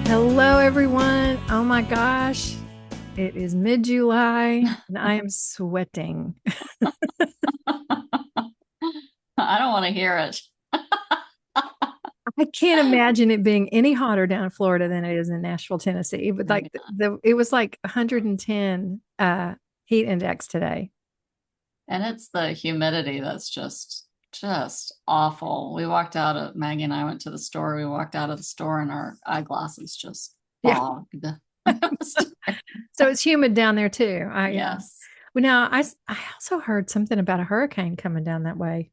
Hello, everyone. Oh my gosh. It is mid-July and I am sweating. I don't want to hear it. I can't imagine it being any hotter down in Florida than it is in Nashville, Tennessee. But like Yeah. it was like 110 heat index today. And it's the humidity that's just awful. Maggie and I went to the store. We walked out of the store and our eyeglasses just Yeah. fogged. It was So it's humid down there too. yes. Well, now I also heard something about a hurricane coming down that way.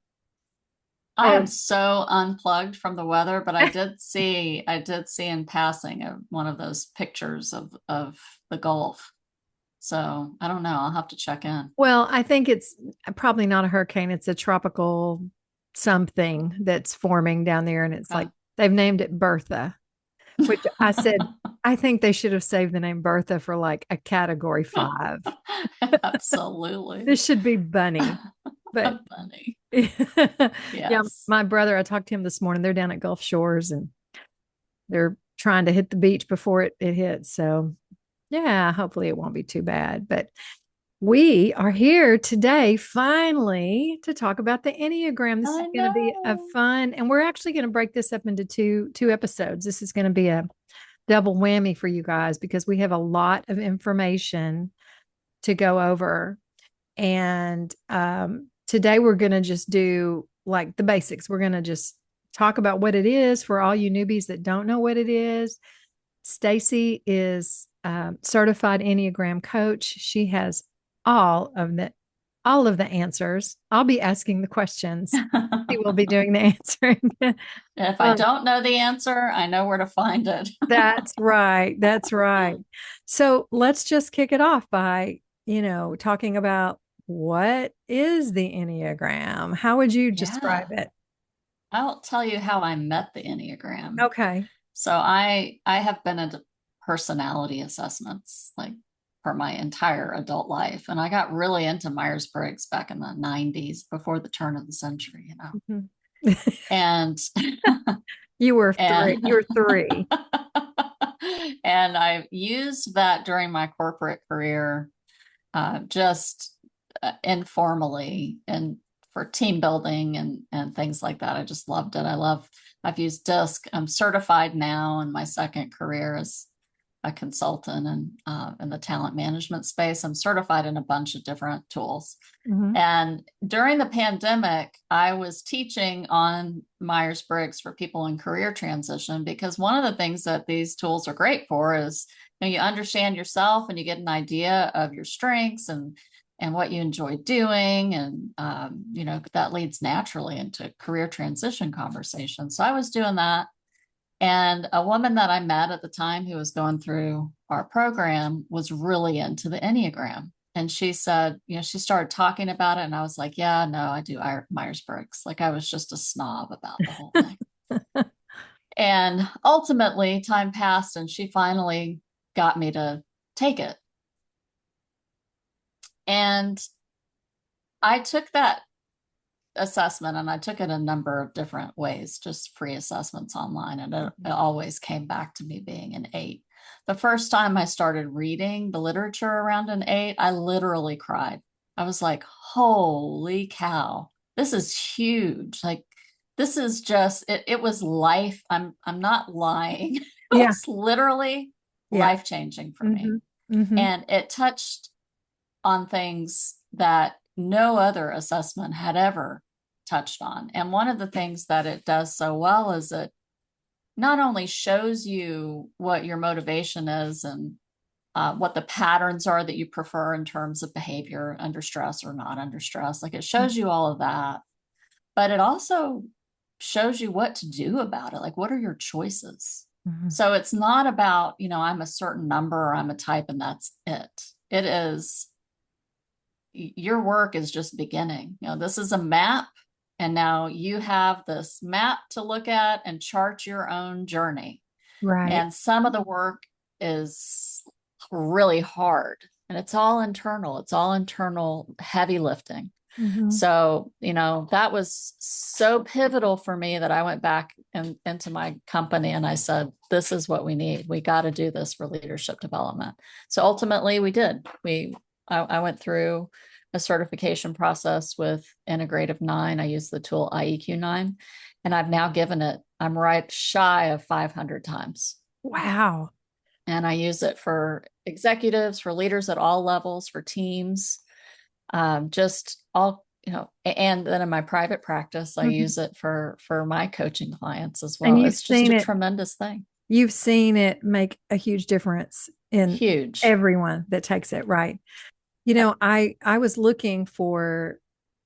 I Oh, am so unplugged from the weather, but I did see in passing one of those pictures of the Gulf. So I don't know. I'll have to check in. well, I think it's probably not a hurricane. It's a tropical something that's forming down there. And it's like Okay. they've named it Bertha, which I said, I think they should have saved the name Bertha for like a category 5. Absolutely. This should be Bunny. But Funny. yeah, Yes. my brother, I talked to him this morning. They're down at Gulf Shores and they're trying to hit the beach before it hits. So yeah, hopefully it won't be too bad. But we are here today finally to talk about the Enneagram. This is I going to be a know. fun, and we're actually going to break this up into two episodes. This is going to be a double whammy for you guys because we have a lot of information to go over. And today we're going to just do like the basics. We're going to just talk about what it is for all you newbies that don't know what it is. Stacey is certified Enneagram coach. She has all of the all of the answers. I'll be asking the questions. She will be doing the answering. If I Um, don't know the answer, I know where to find it. that's right. That's right. So let's just kick it off by, talking about what is the Enneagram? How would you describe Yeah. it? I'll tell you how I met the Enneagram. Okay. So I have been into personality assessments like for my entire adult life. And I got really into Myers-Briggs back in the 90s before the turn of the century, you know. Mhm. And You were three. and You were three. and I used that during my corporate career, just informally and for team building and things like that. I just loved it. I've used DISC. I'm certified now in my second career as a consultant and in the talent management space. I'm certified in a bunch of different tools. Mhm. And during the pandemic, I was teaching on Myers Briggs for people in career transition because one of the things that these tools are great for is you understand yourself and you get an idea of your strengths and what you enjoy doing. And, that leads naturally into career transition conversations. So I was doing that. And a woman that I met at the time who was going through our program was really into the Enneagram. And she said, she started talking about it. And I was like, yeah, no, I do Myers Briggs. Like I was just a snob about the whole thing. And ultimately, time passed and she finally got me to take it. And I took that assessment and I took it a number of different ways, just free assessments online. And it always came back to me being an 8. The first time I started reading the literature around an 8, I literally cried. I was like, holy cow, this is huge. Like, this is just, it was life. I'm not lying. It Yeah. was literally Yeah. life changing for me. Hmm. Hmm. And it touched on things that no other assessment had ever touched on. And one of the things that it does so well is it not only shows you what your motivation is and what the patterns are that you prefer in terms of behavior under stress or not under stress, like it shows you all of that, but it also shows you what to do about it. Like, what are your choices? Hmm. So it's not about, I'm a certain number or I'm a type and that's it. It is your work is just beginning. This is a map, and now you have this map to look at and chart your own journey. Right. And some of the work is really hard, and it's all internal. It's all internal heavy lifting. Mhm. So, that was so pivotal for me that I went back into my company and I said, this is what we need. We got to do this for leadership development. So ultimately we did. I went through a certification process with Integrative 9. I used the tool IEQ 9, and I've now given it, I'm right shy of 500 times. Wow. And I use it for executives, for leaders at all levels, for teams, just all, and then in my private practice, I Mhm. use it for my coaching clients as And well. It's just a tremendous thing. you've seen it make a huge difference in Huge. everyone that takes it, right? I was looking for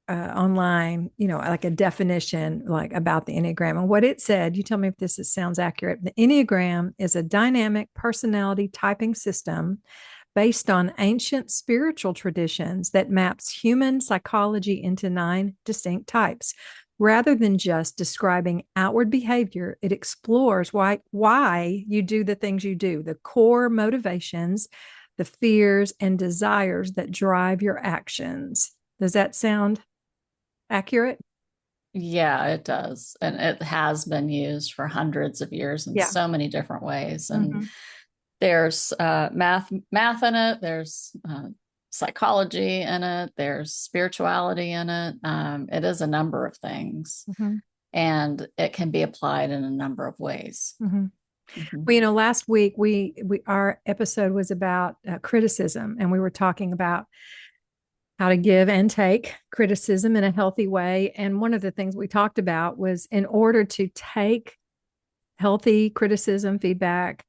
online, like a definition like about the Enneagram, and what it said, you tell me if sounds accurate. The Enneagram is a dynamic personality typing system based on ancient spiritual traditions that maps human psychology into 9 distinct types. Rather than just describing outward behavior, it explores why you do the things you do, the core motivations, the fears and desires that drive your actions. Does that sound accurate? Yeah, it does. And it has been used for hundreds of years in Yeah. so many different ways. And Mhm. there's math in it. There's psychology in it. There's spirituality in it. It is a number of things, Mhm. and it can be applied in a number of ways. Mhm. Mhm. Well, last week we our episode was about criticism, and we were talking about how to give and take criticism in a healthy way. And one of the things we talked about was, in order to take healthy criticism, feedback,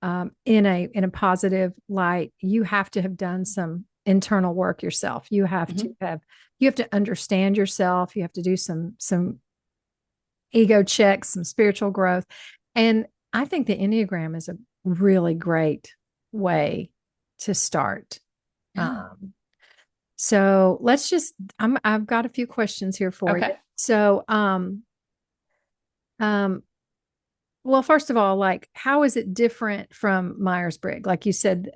in a positive light, you have to have done some internal work yourself. Mhm. You have to understand yourself. You have to do some ego checks, some spiritual growth. And I think the Enneagram is a really great way to start. Yeah. So I've got a few questions here for you. Okay. So, um, well, first of all, like, how is it different from Myers-Briggs? Like you said,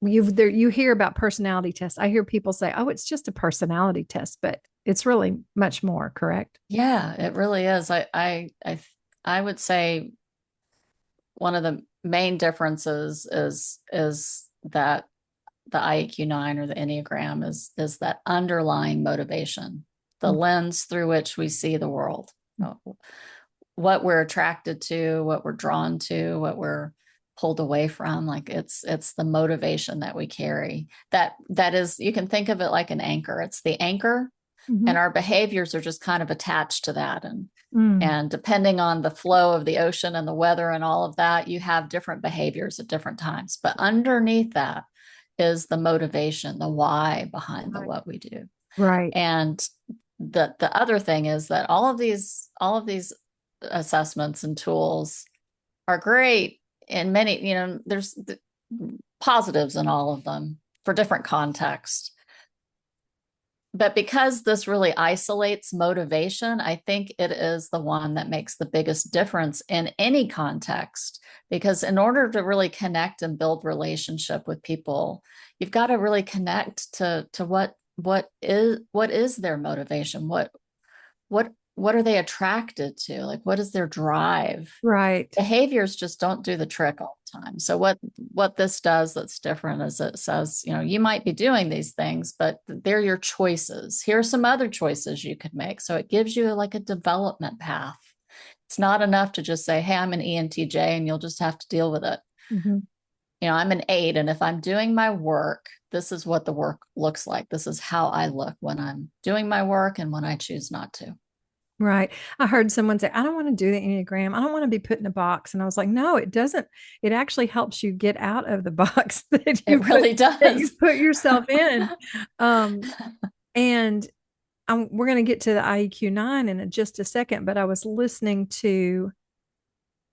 you hear about personality tests. I hear people say, "Oh, it's just a personality test," but it's really much more, correct? Yeah, it really is. I would say one of the main differences is that the IEQ 9 or the Enneagram is that underlying motivation, the lens through which we see the world, what we're attracted to, what we're drawn to, what we're pulled away from. Like it's the motivation that we carry. That is, you can think of it like an anchor. It's the anchor, Mm-hmm. and our behaviors are just kind of attached to that. Mm. And depending on the flow of the ocean and the weather and all of that, you have different behaviors at different times. But underneath that is the motivation, the why behind the Right. what we do. Right. And the other thing is that all of these assessments and tools are great in many, there's positives in all of them for different contexts. But because this really isolates motivation, I think it is the one that makes the biggest difference in any context. Because in order to really connect and build relationship with people, you've got to really connect to what is their motivation, what are they attracted to, like what is their drive. Right. Behaviors just don't do the trick all the time. So what this does that's different is it says, you might be doing these things, but they're your choices. Here are some other choices you could make. So it gives you like a development path. It's not enough to just say, hey, I'm an ENTJ and you'll just have to deal with it. Mm-hmm. I'm an 8, and if I'm doing my work, this is what the work looks like. This is how I look when I'm doing my work and when I choose not to. Right. I heard someone say, I don't want to do the Enneagram. I don't want to be put in a box. And I was like, no, it doesn't. It actually helps you get out of the box It really that you does. put yourself in. Um, and we're going to get to the IEQ 9 in just a second, but I was listening to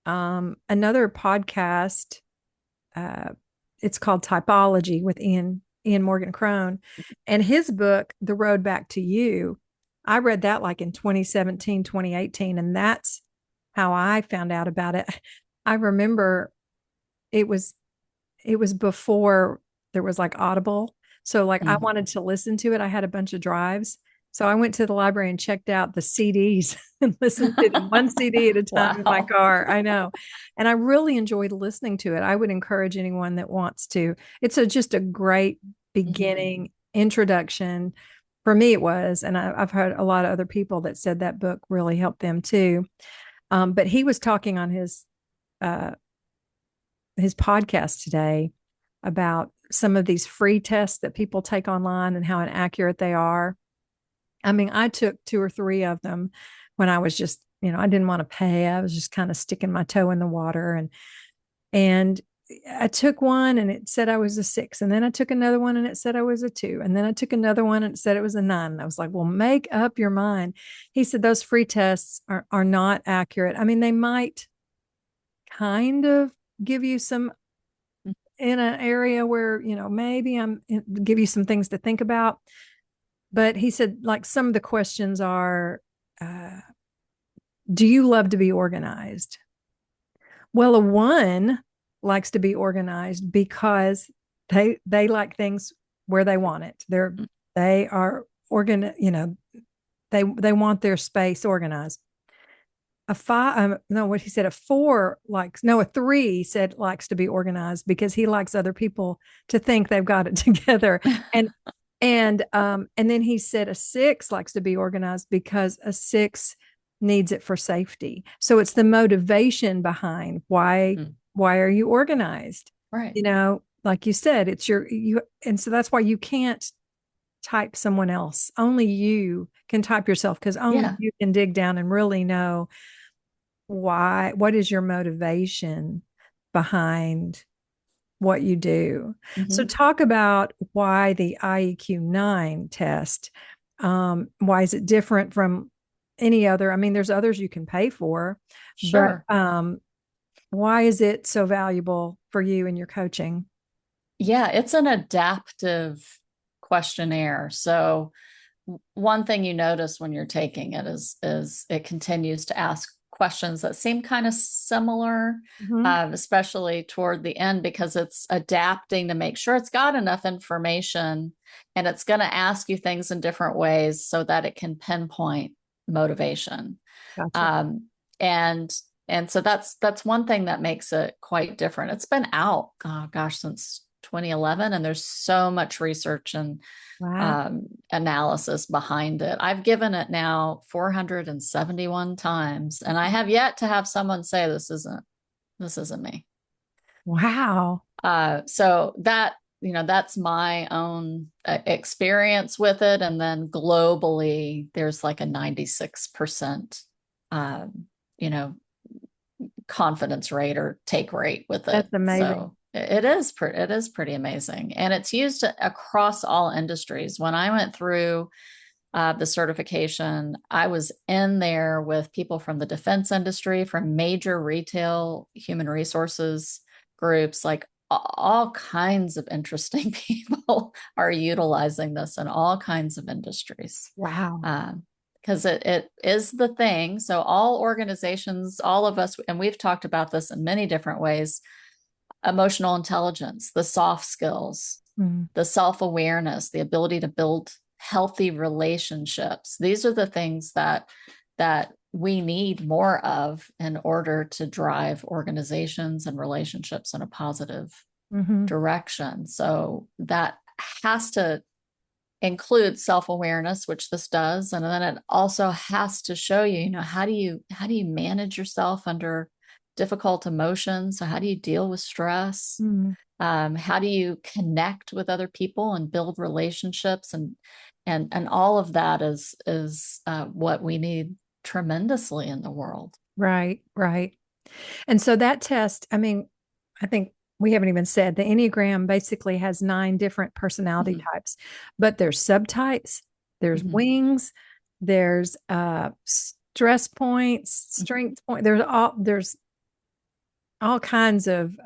another podcast. Uh, it's called Typology with Ian Morgan Crone, and his book, The Road Back to You. I read that like in 2017, 2018, and that's how I found out about it. I remember it was it was before there was like Audible. So like I Mhm. wanted to listen to it. I had a bunch of drives. So I went to the library and checked out the CDs and listened to them one CD at a time in my Wow. car. I know. And I really enjoyed listening to it. I would encourage anyone that wants to. It's just a great Mhm. beginning introduction. For me, it was. And I've heard a lot of other people that said that book really helped them too. But he was talking on uh, his podcast today about some of these free tests that people take online and how inaccurate they are. I mean, I took two or three of them when I was just, I didn't want to pay. I was just kind of sticking my toe in the water, and I took one and it said I was a 6. And then I took another one and it said I was a 2. And then I took another one and it said it was a 9. And I was like, well, make up your mind. He said those free tests are not accurate. I mean, they might kind of give you some in an area where, maybe give you some things to think about. But he said, like, some of the questions are, uh, do you love to be organized? Well, a 1 likes to be organized because they like things where they want it. They are they want their space organized. A 5, no, what he said, a 4 likes, no, a 3 said likes to be organized because he likes other people to think they've got it together. And and then he said a 6 likes to be organized because a 6 needs it for safety. So it's the motivation behind Mm. why are you organized? Right. Like you said, it's you, and so that's why you can't type someone else. Only you can type yourself, because only Yeah. you can dig down and really know what is your motivation behind what you do. So Mhm. talk about why the IEQ 9 test. Why is it different from any other? I mean, there's others you can pay for, but Sure. why is it so valuable for you in your coaching? Yeah, it's an adaptive questionnaire. So one thing you notice when you're taking it is it continues to ask questions that seem kind of similar, Mm-hmm. especially toward the end, because it's adapting to make sure it's got enough information, and it's going to ask you things in different ways so that it can pinpoint motivation. Gotcha. Um, and and so that's one thing that makes it quite different. It's been out, oh gosh, since 2011, and there's so much research and Wow. analysis behind it. I've given it now 471 times, and I have yet to have someone say this isn't me. Wow. So that's my own experience with it, and then globally, there's like a 96%, um, you know, confidence rate or take rate with it. That's amazing. So it is pretty amazing, and it's used across all industries. When I went through the certification, I was in there with people from the defense industry, from major retail human resources groups, like all kinds of interesting people are utilizing this in all kinds of industries. Wow. Because it is the thing. So all organizations, all of us, and we've talked about this in many different ways, emotional intelligence, the soft skills, Mm. the self-awareness, the ability to build healthy relationships. These are the things that we need more of in order to drive organizations and relationships in a positive Mm-hmm. direction. So that has to include self-awareness, which this does, and then it also has to show you, how do you manage yourself under difficult emotions. So how do you deal with stress? Mm. How do you connect with other people and build relationships, and all of that is what we need tremendously in the world. Right, right. And so that test, I mean, I think we haven't even said the Enneagram basically has 9 different personality Mhm. types, but there's subtypes, there's Mhm. wings, there's stress points, Mhm. strength point. There's all kinds of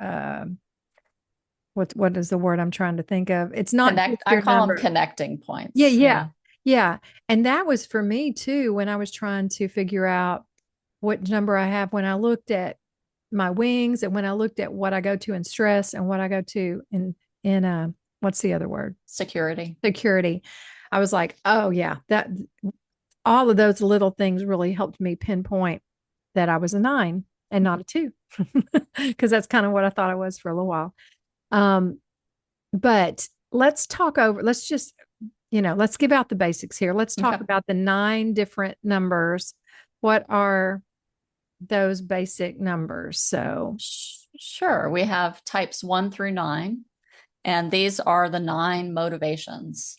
what is the word I'm trying to think of? It's not just I your call them number. connecting Yeah, points. yeah, Yeah. yeah. And that was for me too when I was trying to figure out what number I have when I looked at my wings and when I looked at what I go to in stress and what I go to in what's the other word? Security. Security. I was like, oh yeah, that all of those little things really helped me pinpoint that I was a 9 and not a 2, because that's kind of what I thought I was for a little while. Um, but let's talk over, let's just, let's give out the basics here. Let's talk Okay. about the 9 different numbers. What are those basic numbers? So, Sure. We have types 1 through 9, and these are the 9 motivations.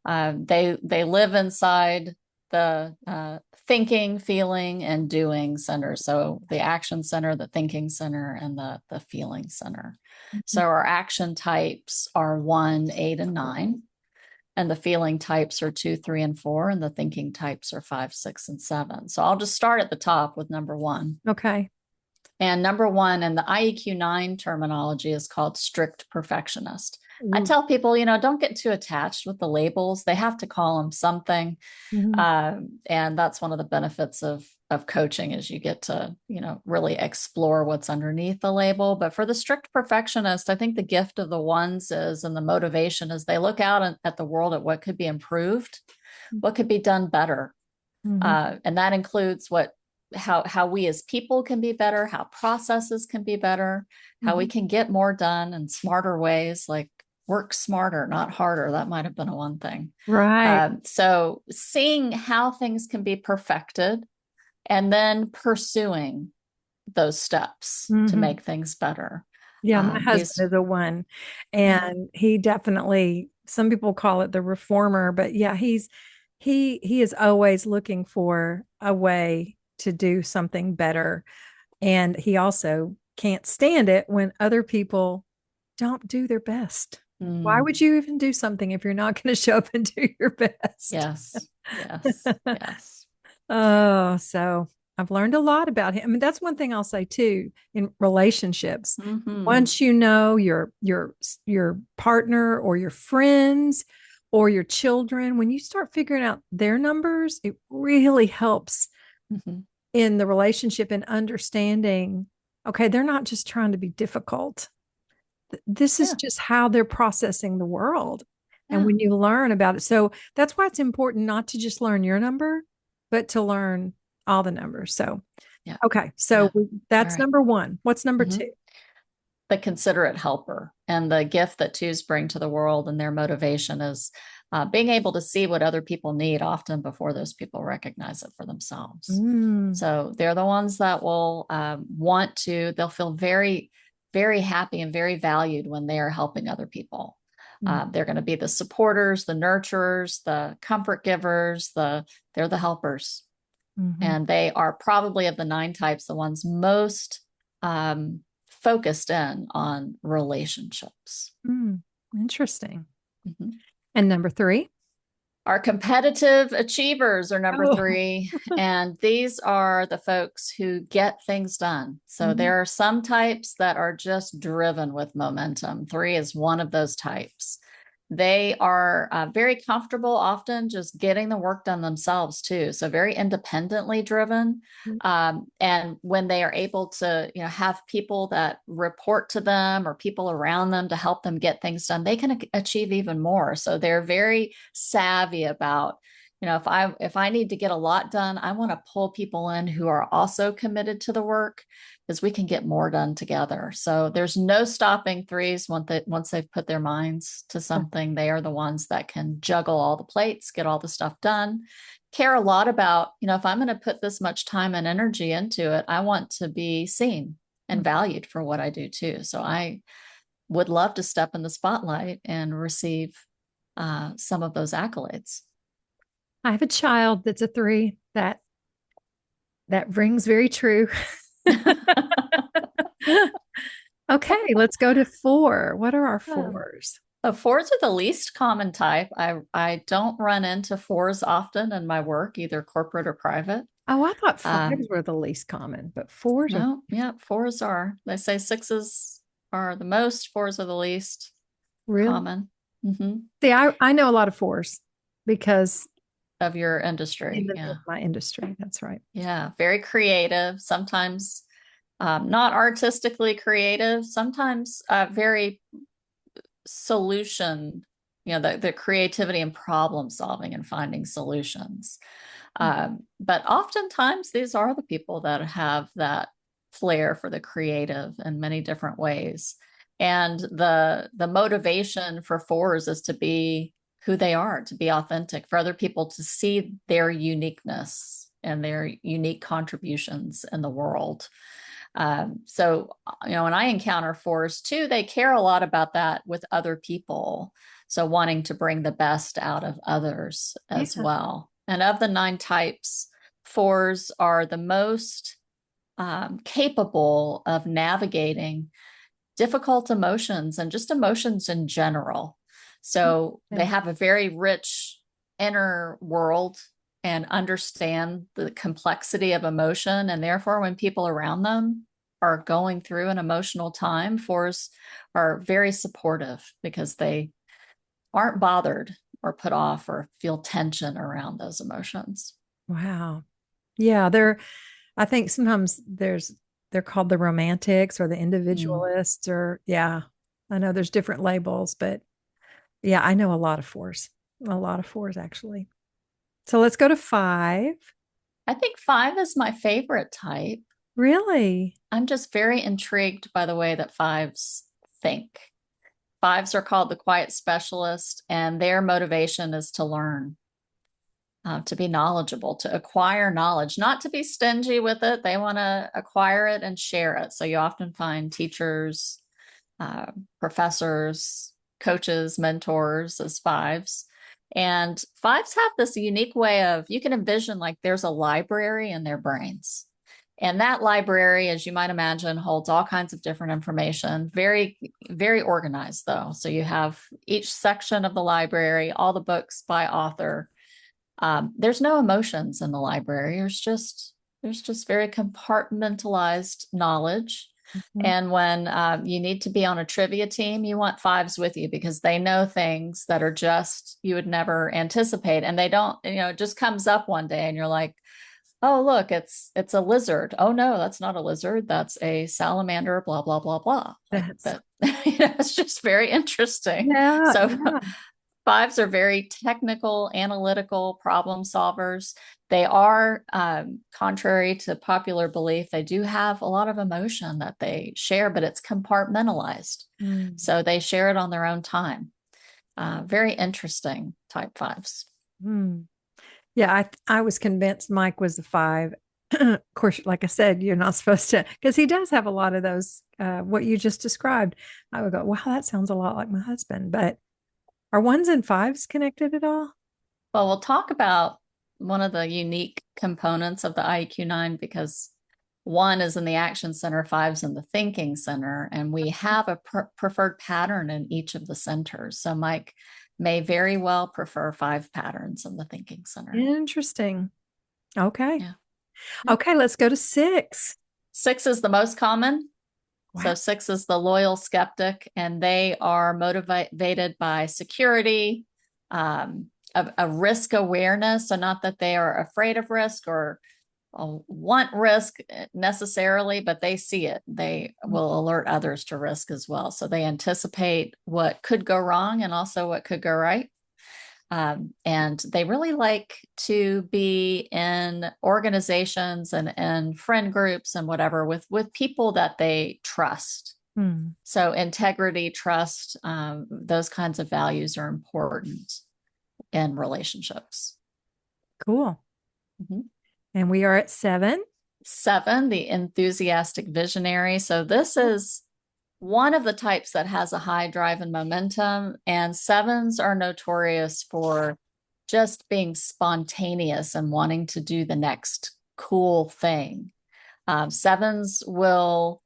They live inside the thinking, feeling, and doing center. So the action center, the thinking center, and the feeling center. So our action types are 1, 8, and 9. And the feeling types are 2, 3, and 4. And the thinking types are 5, 6, and 7. So I'll just start at the top with number 1. okay. And number 1 in the IEQ 9 terminology is called strict perfectionist. I Ooh. tell people, don't get too attached with the labels. They have to call them something. Mhm. And that's one of the benefits of coaching is you get to, really explore what's underneath the label. But for the strict perfectionist, I think the gift of the ones is, and the motivation is they look out at the world at what could be improved, what could be done better. Mhm. And that includes how we as people can be better, how processes can be better, how we Mhm. can get more done in smarter ways, like work smarter, not harder. That might have been a one thing. Right. So seeing how things can be perfected and then pursuing those steps to Mhm. make things better. Yeah, my husband These, is a 1, yeah. and he definitely, some people call it the reformer, but yeah, he is always looking for a way to do something better. And he also can't stand it when other people don't do their best. Why Mm, would you even do something if you're not going to show up and do your best? yes, yes, yes. Oh, so I've learned a lot about him. I mean, that's one thing I'll say too in relationships. Mm-hmm. Once you know your partner or your friends or your children, when you start figuring out their numbers, it really helps Mm-hmm. in the relationship and understanding, okay, they're not just trying to be difficult. This is Yeah, just how they're processing the world. And yeah, when you learn about it, so that's why it's important not to just learn your number, but to learn all the numbers. So, yeah, okay, yeah. so All that's right. number 1. What's number Mm-hmm. 2? The considerate helper and the gift that twos bring to the world and their motivation is being able to see what other people need often before those people recognize it for themselves. Mm, So they're the ones that will they'll feel very, very happy and very valued when they are helping other people. mm, They're going to be the supporters, the nurturers, the comfort givers, they're the helpers. mhm, And they are probably of the 9 types, the ones most um, focused in on relationships. mm. Interesting. Mhm. And number 3? Our competitive achievers are number Oh, 3. And these are the folks who get things done. So mhm, there are some types that are just driven with momentum. 3 is one of those types. They are very comfortable, often just getting the work done themselves, too. So very independently driven. And when they are able to, have people that report to them or people around them to help them get things done, they can achieve even more. So they're very savvy about, if I need to get a lot done, I want to pull people in who are also committed to the work because we can get more done together. So there's no stopping 3s once they've put their minds to something. They are the ones that can juggle all the plates, get all the stuff done, care a lot about, if I'm going to put this much time and energy into it, I want to be seen and valued for what I do too. So I would love to step in the spotlight and receive some of those accolades. I have a child that's a 3. That rings very true. Okay, let's go to 4. What are our fours? 4s are the least common type. I don't run into 4s often in my work, either corporate or private. Oh, I thought 5s Um, were the least common, but 4s are no, yeah, 4s are. They say 6s are the most, 4s are the least really. common. Hmm. See, I know a lot of 4s because Of your industry. in Yeah. my industry, that's right. Yeah. Very creative, sometimes not artistically creative, sometimes very solution, the creativity and problem solving and finding solutions. But oftentimes these are the people that have that flair for the creative in many different ways. And the motivation for fours is to be who they are, to be authentic, for other people to see their uniqueness and their unique contributions in the world. So, when I encounter fours too, they care a lot about that with other people. So wanting to bring the best out of others as well. And of the 9 types, fours are the most capable of navigating difficult emotions and just emotions in general. So they have a very rich inner world and understand the complexity of emotion. And therefore, when people around them are going through an emotional time, fours are very supportive because they aren't bothered or put off or feel tension around those emotions. Wow. Yeah, I think sometimes they're called the romantics or the individualists or I know there's different labels, but yeah, I know a lot of fours actually. So let's go to 5. I think 5 is my favorite type. Really? I'm just very intrigued by the way that 5s think. 5s are called the quiet specialist, and their motivation is to learn, to be knowledgeable, to acquire knowledge, not to be stingy with it. They want to acquire it and share it. So you often find teachers, professors, coaches, mentors as 5s. And 5s have this unique way of, you can envision like there's a library in their brains. And that library, as you might imagine, holds all kinds of different information, very, very organized though. So you have each section of the library, all the books by author. There's no emotions in the library. There's just very compartmentalized knowledge. Mm-hmm. And when you need to be on a trivia team, you want 5s with you because they know things that are just, you would never anticipate. And they don't, it just comes up one day and you're like, oh, look, it's a lizard. Oh no, that's not a lizard. That's a salamander, blah, blah, blah, blah. It's just very interesting. Yeah, So yeah. 5s are very technical, analytical problem solvers. They are, contrary to popular belief, they do have a lot of emotion that they share, but it's compartmentalized. So they share it on their own time. Very interesting type 5s. Yeah, I was convinced Mike was a 5. Of course, like I said, you're not supposed to, because he does have a lot of those, what you just described. I would go, wow, that sounds a lot like my husband. But are 1s and 5s connected at all? Well, we'll talk about one of the unique components of the IEQ 9 because 1 is in the action center, 5's in the thinking center, and we have a preferred pattern in each of the centers. So Mike may very well prefer 5 patterns in the thinking center. Interesting. Okay. Yeah. Okay, let's go to 6. 6 is the most common. Wow. So 6 is the loyal skeptic, and they are motivated by security, a risk awareness. So not that they are afraid of risk or want risk necessarily, but they see it. They will alert others to risk as well. So they anticipate what could go wrong and also what could go right. And they really like to be in organizations and friend groups and whatever with people that they trust. So integrity, trust, those kinds of values are important in relationships. Cool. And we are at 7. 7, the enthusiastic visionary. So this is one of the types that has a high drive and momentum, and 7s are notorious for just being spontaneous and wanting to do the next cool thing. 7s will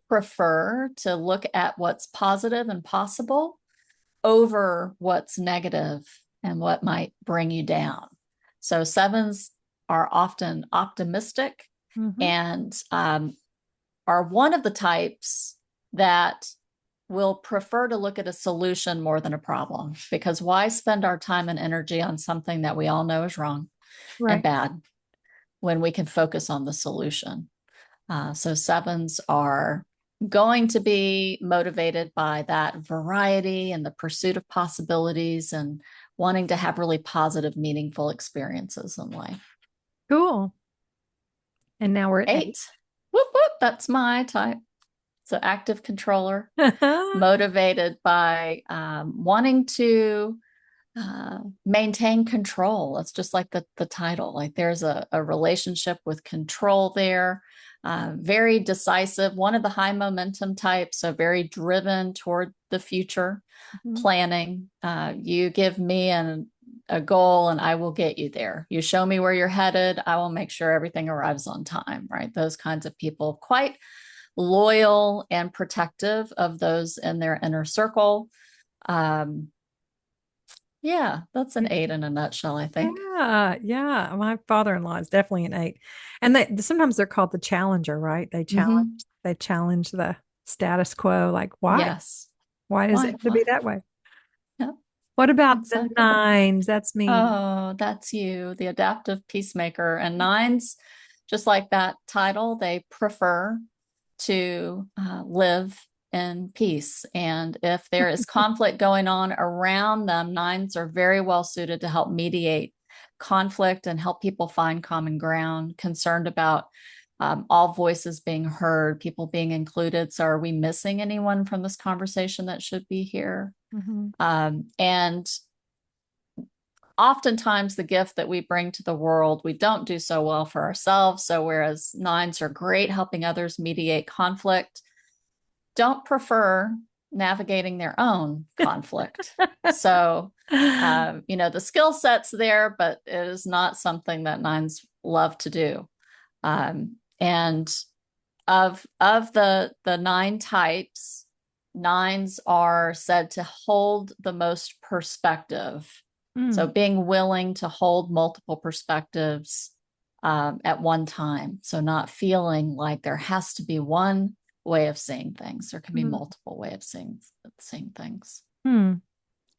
prefer to look at what's positive and possible over what's negative and what might bring you down. So 7s are often optimistic and are one of the types that will prefer to look at a solution more than a problem, because why spend our time and energy on something that we all know is wrong and bad when we can focus on the solution? So 7s are going to be motivated by that variety and the pursuit of possibilities and wanting to have really positive, meaningful experiences in life. Cool. And now we're at 8. Whoop, whoop, that's my type. So active controller, 8. motivated by wanting to maintain control. It's just like the title. Like there's a relationship with control there. Very decisive. One of the high momentum types, so very driven toward the future, planning. You give me a goal and I will get you there. You show me where you're headed, I will make sure everything arrives on time, right? Those kinds of people, quite loyal and protective of those in their inner circle. Yeah, that's an 8 in a nutshell, I think. Yeah, yeah. My father-in-law is definitely an 8. And they sometimes they're called the challenger, right? Mm-hmm. They challenge the status quo. Like, why? Yes. Why does it Why? have to be Why? that way? Yeah, What about the exactly. nines? That's me. Oh, that's you, the adaptive peacemaker. And nines, just like that title, they prefer to live in peace. And if there is conflict going on around them, nines are very well suited to help mediate conflict and help people find common ground, concerned about all voices being heard, people being included. So, are we missing anyone from this conversation that should be here? Mhm. And oftentimes the gift that we bring to the world, we don't do so well for ourselves. So, whereas nines are great helping others mediate conflict, don't prefer navigating their own conflict. So, the skill set's there, but it is not something that nines love to do. And of the 9 types, nines are said to hold the most perspective. So Mm, being willing to hold multiple perspectives at one time. So not feeling like there has to be one way of seeing things. There can be mm, multiple ways of seeing things. mm.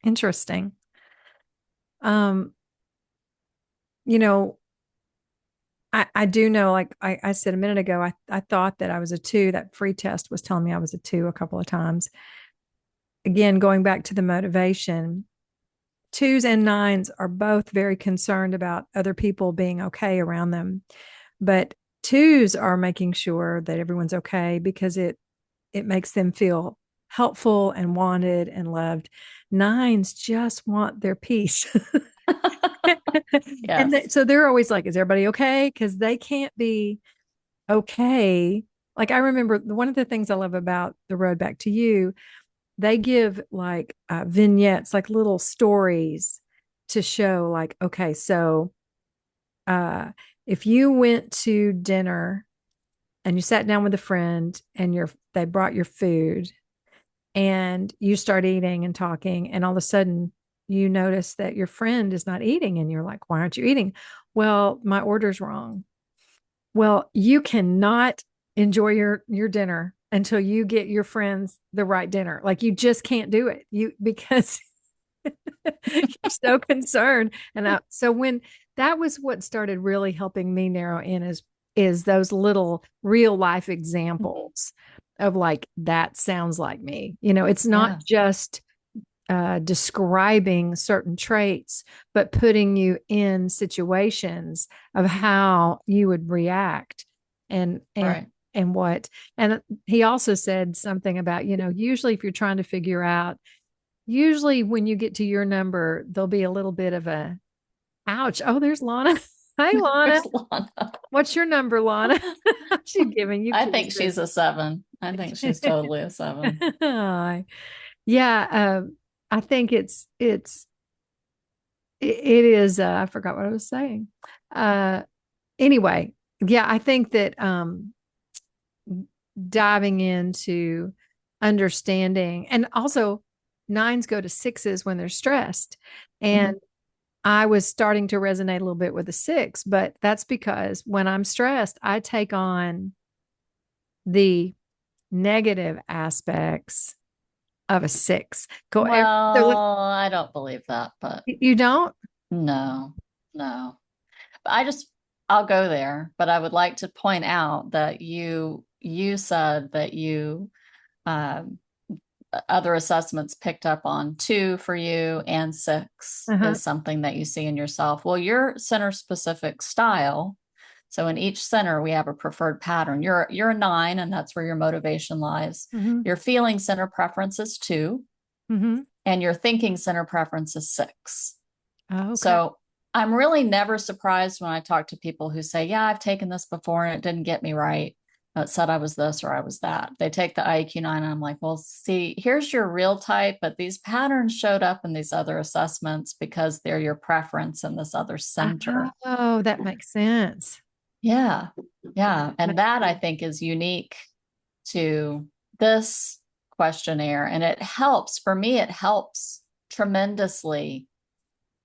Interesting. Um, you know, I do know, like I said a minute ago, I thought that I was a 2. That free test was telling me I was a 2 a couple of times. Again, going back to the motivation, 2s and 9s are both very concerned about other people being okay around them. But 2s are making sure that everyone's okay because it makes them feel helpful and wanted and loved. 9s just want their peace. Yes. So they're always like, is everybody okay? Because they can't be okay. Like I remember one of the things I love about The Road Back to You, they give like vignettes, like little stories to show, like, okay, so uh, if you went to dinner and you sat down with a friend and they brought your food and you start eating and talking, and all of a sudden you notice that your friend is not eating and you're like, why aren't you eating? Well, my order's wrong. Well, you cannot enjoy your dinner until you get your friends the right dinner. Like you just can't do it. You because you're so concerned. So when that was what started really helping me narrow in is those little real life examples of like that sounds like me. It's not Yeah. just describing certain traits, but putting you in situations of how you would react and Right. and what. And he also said something about, usually if you're trying to figure out, usually when you get to your number, there'll be a little bit of a ouch. Oh, there's Lana. Hi, Lana. There's Lana. What's your number, Lana? She's giving you I think she's kisses. a 7. I think she's totally a 7. Yeah, I think it is. I forgot what I was saying. Uh, anyway, yeah, I think that diving into understanding, and also nines go to sixes when they're stressed, Mhm. and I was starting to resonate a little bit with a 6, but that's because when I'm stressed, I take on the negative aspects of a 6. Well, I don't believe that, but You don't? no, no. But I'll go there, but I would like to point out that you you said that you, um, other assessments picked up on 2 for you, and 6 Uh-huh. is something that you see in yourself. Well, your center specific style. So in each center, we have a preferred pattern. You're a 9, and that's where your motivation lies. Mm-hmm. Your feeling center preference is 2, Mm-hmm. and your thinking center preference is 6. Oh, okay. So I'm really never surprised when I talk to people who say, yeah, I've taken this before and it didn't get me right. It said I was this or I was that. They take the IEQ 9 and I'm like, well, see, here's your real type, but these patterns showed up in these other assessments because they're your preference in this other center. Oh, that makes sense. Yeah. Yeah. And Makes that I sense. think is unique to this questionnaire. And it helps, for me, it helps tremendously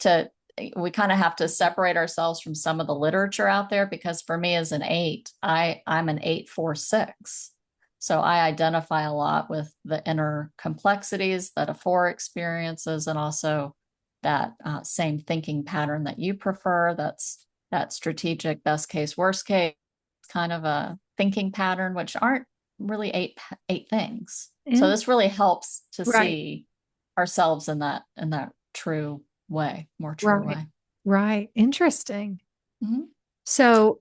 to, we kind of have to separate ourselves from some of the literature out there, because for me as an 8, I'm an 846. So I identify a lot with the inner complexities that a 4 experiences, and also that same thinking pattern that you prefer. That's that strategic best case, worst case kind of a thinking pattern, which aren't really eight things. So And this really helps to right, see ourselves in that true way, more true right, way. right. Interesting. Mm-hmm. So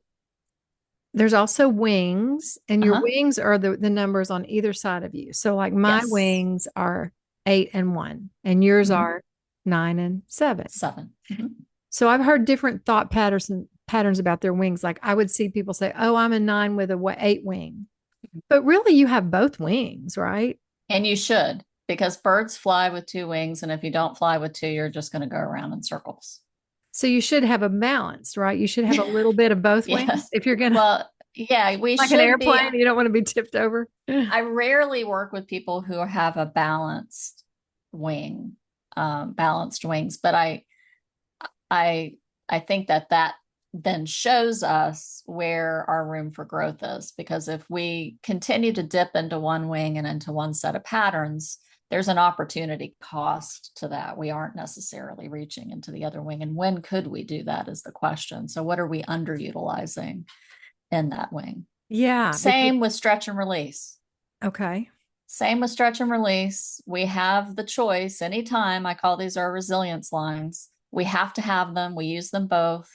there's also wings, and your Uh-huh. wings are the numbers on either side of you. So like my Yes. wings are 8 and 1, and yours Mm-hmm. are 9 and 7. 7. Mm-hmm. So I've heard different thought patterns about their wings. Like I would see people say, "Oh, I'm a 9 with a 8 wing," but really you have both wings, right? And you should, because birds fly with 2 wings. And if you don't fly with 2, you're just going to go around in circles. So you should have a balance, right? You should have a little bit of both wings Yes. if you're gonna, Well, yeah, we like an should be. airplane. You don't want to be tipped over. I rarely work with people who have a balanced wings, but I I think that then shows us where our room for growth is, because if we continue to dip into one wing and into one set of patterns, there's an opportunity cost to that. We aren't necessarily reaching into the other wing. And when could we do that is the question. So what are we underutilizing in that wing? Yeah, because Same with stretch and release. okay. Same with stretch and release. We have the choice anytime. I call these our resilience lines. We have to have them. We use them both.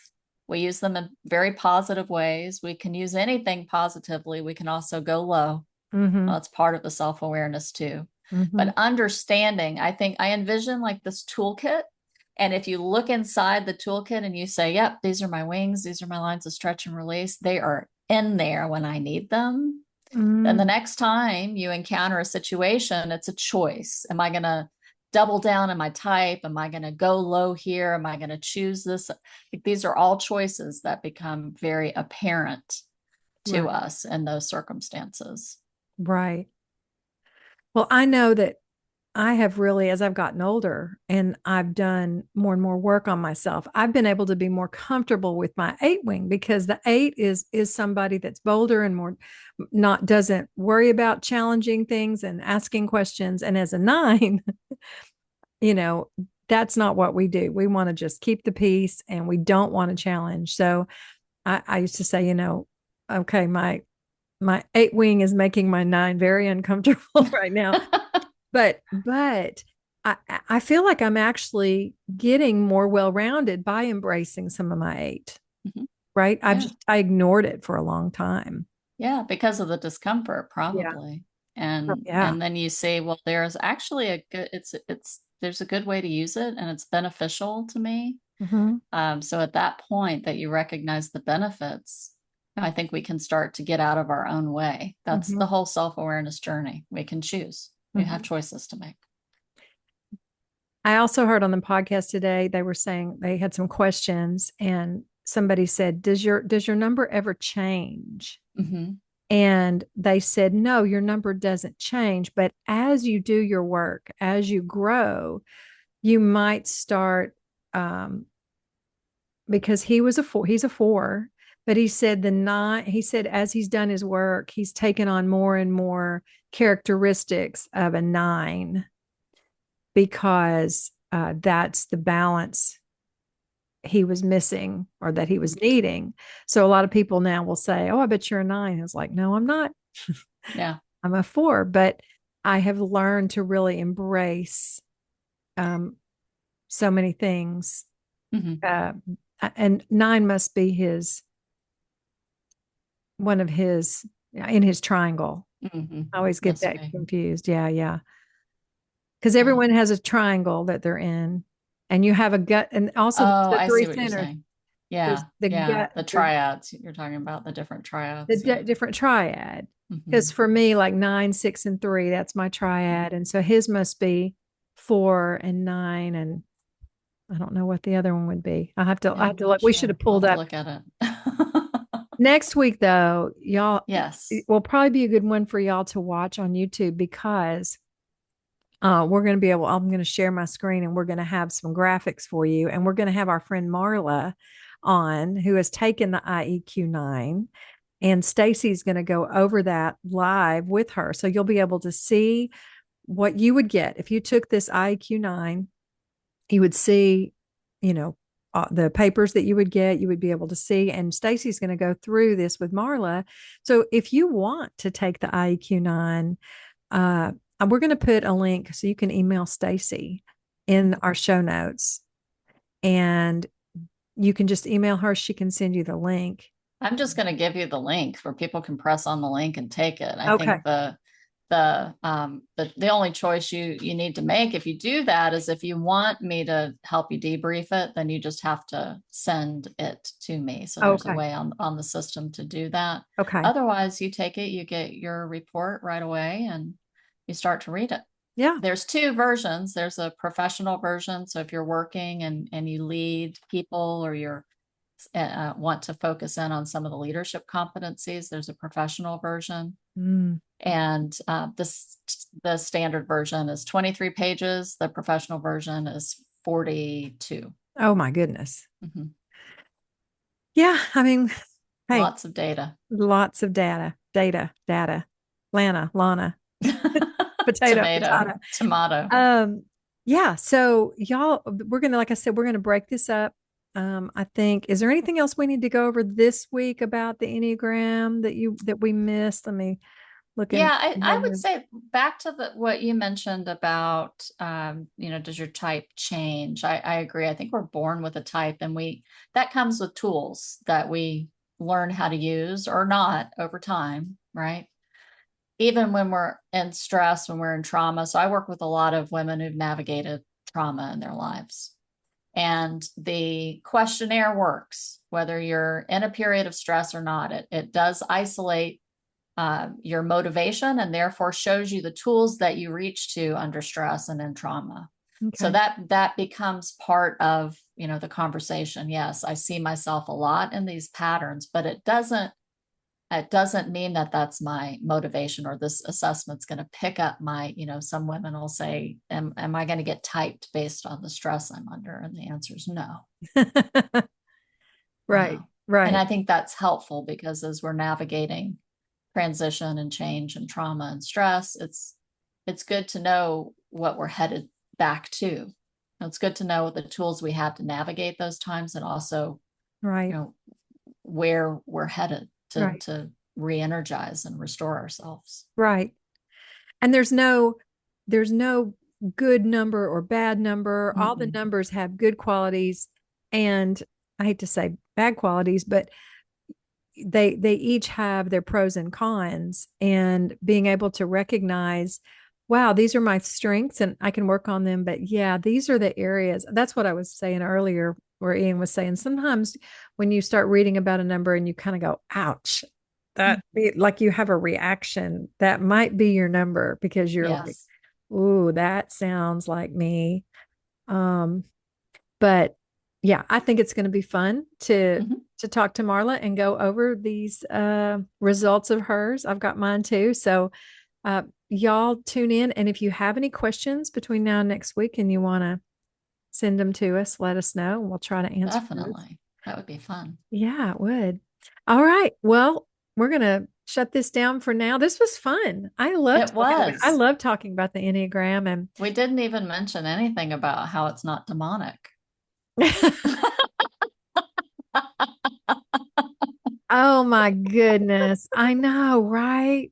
We use them in very positive ways. We can use anything positively. We can also go low. Mm-hmm. Well, it's part of the self-awareness too. Mm-hmm. But understanding, I think I envision like this toolkit. And if you look inside the toolkit and you say, yep, these are my wings, these are my lines of stretch and release, they are in there when I need them. Then the Mm, next time you encounter a situation, it's a choice. Am I going to double down in my type? Am I going to go low here? Am I going to choose this? Like, these are all choices that become very apparent to right. us in those circumstances. Right. Well, I know that I have really, as I've gotten older and I've done more and more work on myself, I've been able to be more comfortable with my 8 wing, because the 8 is somebody that's bolder and more, not doesn't worry about challenging things and asking questions. And as a 9, you know, that's not what we do. We want to just keep the peace and we don't want to challenge. So I used to say, okay, my 8 wing is making my 9 very uncomfortable right now. But I feel like I'm actually getting more well-rounded by embracing some of my 8, Mhm. right? Yeah. I ignored it for a long time. Yeah. Because of the discomfort, Yeah. probably. Oh, yeah. And then you say, well, there's actually there's a good way to use it, and it's beneficial to me. Hmm. So at that point that you recognize the benefits, I think we can start to get out of our own way. That's Hmm. the whole self-awareness journey. We can choose. We have Hmm. choices to make. I also heard on the podcast today, they were saying they had some questions, and somebody said, does your number ever change? Mm-hmm. And they said, no, your number doesn't change. But as you do your work, as you grow, you might start, um, because he's a 4, but he said he said, as he's done his work, he's taken on more and more characteristics of a 9, because that's the balance he was missing or that he was needing. So a lot of people now will say, oh, I bet you're a 9. It's like, no, I'm not. Yeah. I'm a 4, but I have learned to really embrace um, so many things. Hmm. Uh, and 9 must be one of his in his triangle. Hmm. I always get Must that be. confused. Yeah, yeah. Because Yeah. everyone has a triangle that they're in, and you have a gut, and also Oh, the I three see what you're centers. saying. There's Yeah. the Yeah. gut, The there's triads. You're talking about the different the triads. Yeah. different triad. Because Hmm. for me, like 9, 6, and 3, that's my triad, and so his must be 4 and 9, and I don't know what the other one would be. I Yeah, have I'm to not look. We should sure. have I'll pulled have to up look at it. next week, though. Y'all, it Yes. will probably be a good one for y'all to watch on YouTube because we're going to be able, I'm going to share my screen and we're going to have some graphics for you. And we're going to have our friend Marla on who has taken the IEQ 9. And Stacey's going to go over that live with her. So you'll be able to see what you would get if you took this IEQ 9. You would see, you know, the papers that you would get, you would be able to see. And Stacey's going to go through this with Marla. So if you want to take the IEQ 9, uh, we're going to put a link so you can email Stacey in our show notes, and you can just email her. She can send you the link. I'm just going to give you the link where people can press on the link and take it. I think Okay. the only choice you need to make if you do that is if you want me to help you debrief it, then you just have to send it to me. So there's a Okay. way on the system to do that. Okay. Otherwise, you take it, you get your report right away, and you start to read it. Yeah. There's two versions. There's a professional version. So if you're working and you lead people or you're want to focus in on some of the leadership competencies, there's a professional version. Mm. And the standard version is 23 pages. The professional version is 42. Oh my goodness. Mhm. Yeah. I mean, hey, Lots of data. lots of data. Lana, potato, Tomato, potato. tomato. Um, yeah. So y'all, we're gonna, like I said, we're gonna break this up. I think, is there anything else we need to go over this week about the Enneagram that we missed? Let me look in. Yeah, I would say back to what you mentioned about, does your type change? I agree. I think we're born with a type, and that comes with tools that we learn how to use or not over time, right? Even when we're in stress, when we're in trauma. So I work with a lot of women who've navigated trauma in their lives. And the questionnaire works, whether you're in a period of stress or not. It does isolate your motivation and therefore shows you the tools that you reach to under stress and in trauma. So Okay. that becomes part of the conversation. Yes, I see myself a lot in these patterns, but it doesn't mean that that's my motivation or this assessment's going to pick up my, some women will say, am I going to get typed based on the stress I'm under? And the answer is no, Right. no. And Right. I think that's helpful because as we're navigating transition and change and trauma and stress, it's good to know what we're headed back to. It's good to know the tools we have to navigate those times and also, Right. where we're headed to Right. to re-energize and restore ourselves. Right. And there's no good number or bad number. All the Mm-mm. numbers have good qualities and I hate to say bad qualities, but they each have their pros and cons, and being able to recognize, wow, these are my strengths and I can work on them, but yeah, these are the areas. That's what I was saying earlier, where Ian was saying sometimes when you start reading about a number and you kind of go, ouch, that like you have a reaction, that might be your number because you're like, Yes. ooh, that sounds like me. um but yeah, I think it's going to be fun Mhm. to talk to Marla and go over these results of hers. I've got mine too. So y'all tune in, and if you have any questions between now and next week and you want to send them to us, let us know and we'll try to answer those. Definitely. That would be fun. Yeah, it would. All right. Well, we're going to shut this down for now. This was fun. It I was. love talking about the Enneagram and We didn't even mention anything about how it's not demonic. oh my goodness. I know, right?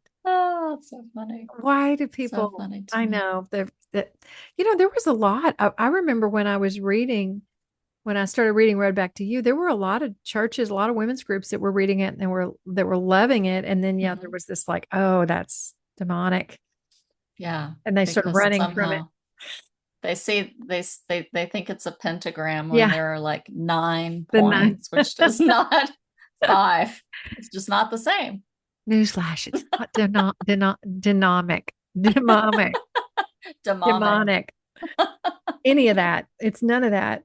That's so funny. Why do So people, funny to I me. know that, there was a lot. I remember when I was reading, when I started reading Read Back to You, there were a lot of churches, a lot of women's groups that were reading it and that were loving it. And then, there was this like, oh, that's demonic. Yeah. And they started Because running from it. somehow they see they think it's a pentagram when Yeah. there are like 9 The nine. points, which does not 5. It's just not the same. Newsflash. It's not dynamic, demonic, Demonic. demonic, any of that. It's none of that.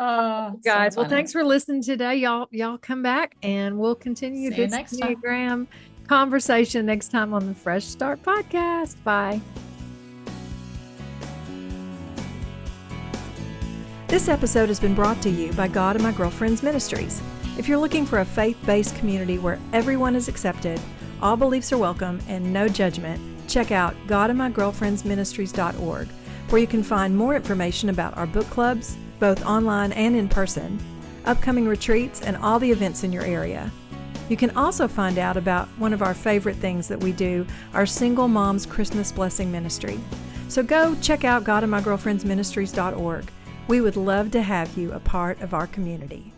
Oh, so Guys, well, funny. thanks for listening today. Y'all come back and we'll continue See you this next time. Enneagram conversation next time on the Fresh Start podcast. Bye. This episode has been brought to you by God and My Girlfriends Ministries. If you're looking for a faith-based community where everyone is accepted, all beliefs are welcome, and no judgment, check out godandmygirlfriendsministries.org, where you can find more information about our book clubs, both online and in person, upcoming retreats, and all the events in your area. You can also find out about one of our favorite things that we do, our Single Moms Christmas Blessing Ministry. So go check out godandmygirlfriendsministries.org. We would love to have you a part of our community.